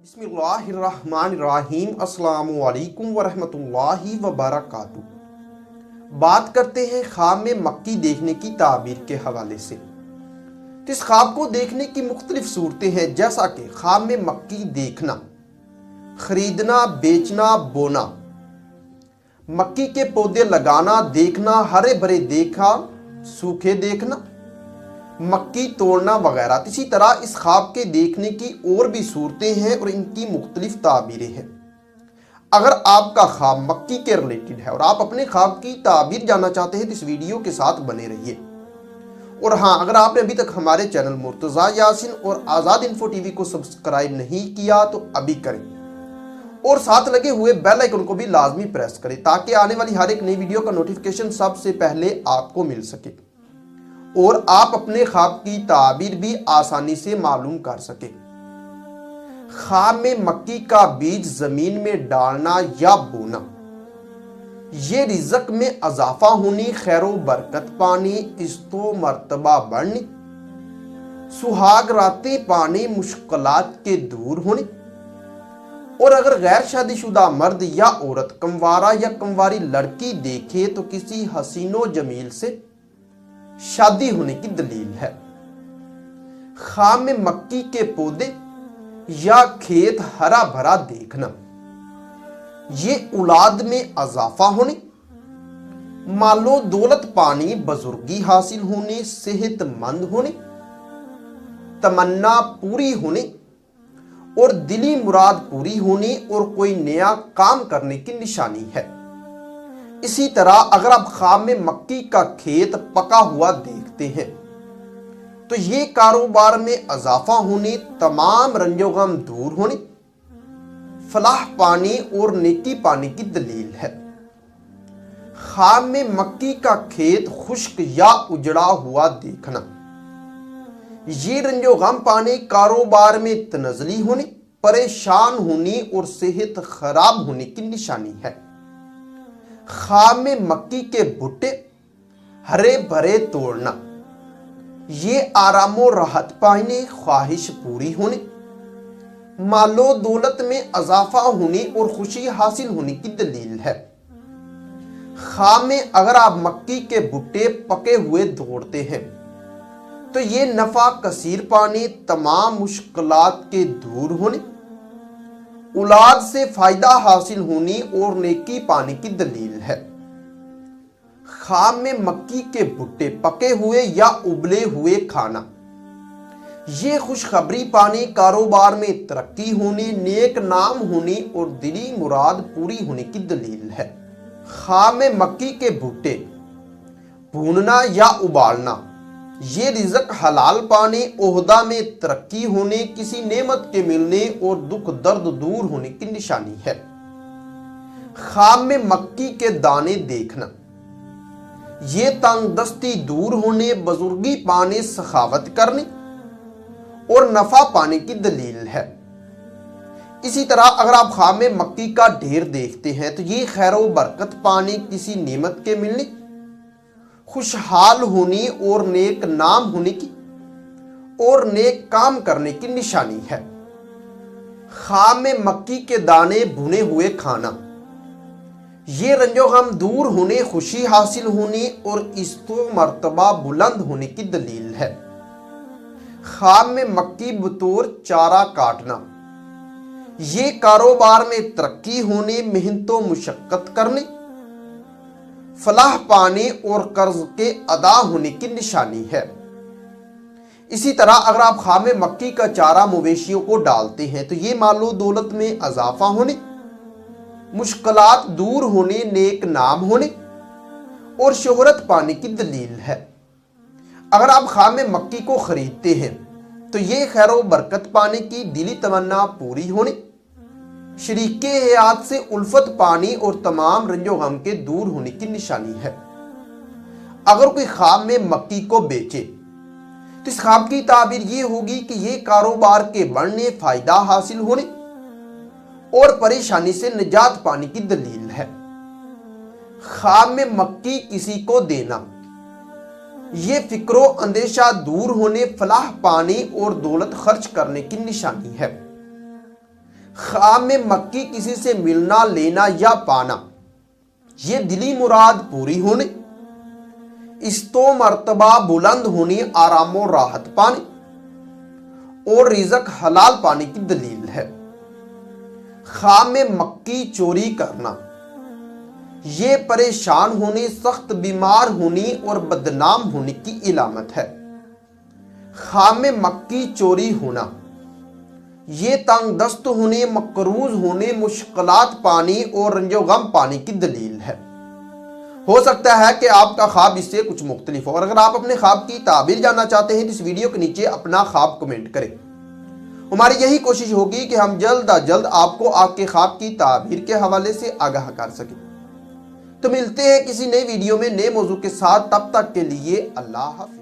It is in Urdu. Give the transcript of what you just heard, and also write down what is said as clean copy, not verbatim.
بسم اللہ الرحمن الرحیم۔ السلام علیکم ورحمۃ اللہ وبرکاتہ۔ بات کرتے ہیں خواب میں مکی دیکھنے کی تعبیر کے حوالے سے۔ تو اس خواب کو دیکھنے کی مختلف صورتیں ہیں، جیسا کہ خواب میں مکی دیکھنا، خریدنا، بیچنا، بونا، مکی کے پودے لگانا، دیکھنا، ہرے بھرے دیکھا، سوکھے دیکھنا، مکی توڑنا وغیرہ۔ اسی طرح اس خواب کے دیکھنے کی اور بھی صورتیں ہیں اور ان کی مختلف تعبیریں ہیں۔ اگر آپ کا خواب مکی کے ریلیٹڈ ہے اور آپ اپنے خواب کی تعبیر جاننا چاہتے ہیں تو اس ویڈیو کے ساتھ بنے رہیے۔ اور ہاں، اگر آپ نے ابھی تک ہمارے چینل مرتضیٰ یاسین اور آزاد انفو ٹی وی کو سبسکرائب نہیں کیا تو ابھی کریں، اور ساتھ لگے ہوئے بیل آئیکن کو بھی لازمی پریس کریں تاکہ آنے والی ہر ایک نئی ویڈیو کا نوٹیفیکیشن سب سے پہلے آپ کو مل سکے اور آپ اپنے خواب کی تعبیر بھی آسانی سے معلوم کر سکیں۔ خواب میں مکی کا بیج زمین میں ڈالنا یا بونا، یہ رزق میں اضافہ ہونے، خیر و برکت پانی، عزت و مرتبہ بڑھنے، سہاگ راتیں پانے، مشکلات کے دور ہونے۔ اور اگر غیر شادی شدہ مرد یا عورت کنوارا یا کنواری لڑکی دیکھے تو کسی حسین و جمیل سے شادی ہونے کی دلیل ہے۔ خواب میں مکی کے پودے یا کھیت ہرا بھرا دیکھنا، یہ اولاد میں اضافہ ہونے، مال و دولت پانی، بزرگی حاصل ہونے، صحت مند ہونے، تمنا پوری ہونے اور دلی مراد پوری ہونے اور کوئی نیا کام کرنے کی نشانی ہے۔ اسی طرح اگر آپ خواب میں مکی کا کھیت پکا ہوا دیکھتے ہیں تو یہ کاروبار میں اضافہ ہونے، تمام رنج و غم دور ہونے، فلاح پانے اور نیکی پانے کی دلیل ہے۔ خواب میں مکی کا کھیت خشک یا اجڑا ہوا دیکھنا، یہ رنج و غم پانے، کاروبار میں تنزلی ہونے، پریشان ہونے اور صحت خراب ہونے کی نشانی ہے۔ خواب میں مکی کے بھٹے ہرے بھرے توڑنا، یہ آرام و راحت پانے، خواہش پوری ہونے، مال و دولت میں اضافہ ہونے اور خوشی حاصل ہونے کی دلیل ہے۔ خواب میں اگر آپ مکی کے بھٹے پکے ہوئے توڑتے ہیں تو یہ نفع کثیر پانے، تمام مشکلات کے دور ہونے، اولاد سے فائدہ حاصل ہونے اور نیکی پانے کی دلیل ہے۔ خواب میں مکی کے بھٹے پکے ہوئے یا ابلے ہوئے کھانا، یہ خوشخبری پانے، کاروبار میں ترقی ہونے، نیک نام ہونے اور دلی مراد پوری ہونے کی دلیل ہے۔ خواب میں مکی کے بھٹے بھوننا یا ابالنا، یہ رزق حلال پانے، عہدہ میں ترقی ہونے، کسی نعمت کے ملنے اور دکھ درد دور ہونے کی نشانی ہے۔ خواب میں مکی کے دانے دیکھنا، یہ تنگ دستی دور ہونے، بزرگی پانے، سخاوت کرنے اور نفع پانے کی دلیل ہے۔ اسی طرح اگر آپ خواب میں مکی کا ڈھیر دیکھتے ہیں تو یہ خیر و برکت پانے، کسی نعمت کے ملنے، خوشحال ہونے اور نیک نام ہونے کی اور نیک کام کرنے کی نشانی ہے۔ خواب میں مکی کے دانے بھنے ہوئے کھانا، یہ رنج و غم دور ہونے، خوشی حاصل ہونے اور عزت و مرتبہ بلند ہونے کی دلیل ہے۔ خواب میں مکی بطور چارہ کاٹنا، یہ کاروبار میں ترقی ہونے، محنت و مشقت کرنے، فلاح پانے اور قرض کے ادا ہونے کی نشانی ہے۔ اسی طرح اگر آپ خواب میں مکی کا چارہ مویشیوں کو ڈالتے ہیں تو یہ مال و دولت میں اضافہ ہونے، مشکلات دور ہونے، نیک نام ہونے اور شہرت پانے کی دلیل ہے۔ اگر آپ خواب میں مکی کو خریدتے ہیں تو یہ خیر و برکت پانے کی، دلی تمنا پوری ہونے، شریک حیات سے الفت پانی اور تمام رنج و غم کے دور ہونے کی نشانی ہے۔ اگر کوئی خواب میں مکی کو بیچے تو اس خواب کی تعبیر یہ ہوگی کہ یہ کاروبار کے بڑھنے، فائدہ حاصل ہونے اور پریشانی سے نجات پانے کی دلیل ہے۔ خواب میں مکی کسی کو دینا، یہ فکر و اندیشہ دور ہونے، فلاح پانے اور دولت خرچ کرنے کی نشانی ہے۔ خواب میں مکی کسی سے ملنا، لینا یا پانا، یہ دلی مراد پوری ہونے، استو مرتبہ بلند ہونی، آرام و راحت پانے اور رزق حلال پانے کی دلیل ہے۔ خواب میں مکی چوری کرنا یہ پریشان ہونے، سخت بیمار ہونے اور بدنام ہونے کی علامت ہے۔ خواب میں مکی چوری ہونا یہ تنگ دست ہونے، مقروض ہونے، مشکلات پانے اور رنج و غم پانے کی دلیل ہے۔ ہو سکتا ہے کہ آپ کا خواب اس سے کچھ مختلف ہو، اور اگر آپ اپنے خواب کی تعبیر جاننا چاہتے ہیں تو اس ویڈیو کے نیچے اپنا خواب کمنٹ کریں۔ ہماری یہی کوشش ہوگی کہ ہم جلد از جلد آپ کو آپ کے خواب کی تعبیر کے حوالے سے آگاہ کر سکیں۔ تو ملتے ہیں کسی نئے ویڈیو میں نئے موضوع کے ساتھ، تب تک کے لیے اللہ حافظ۔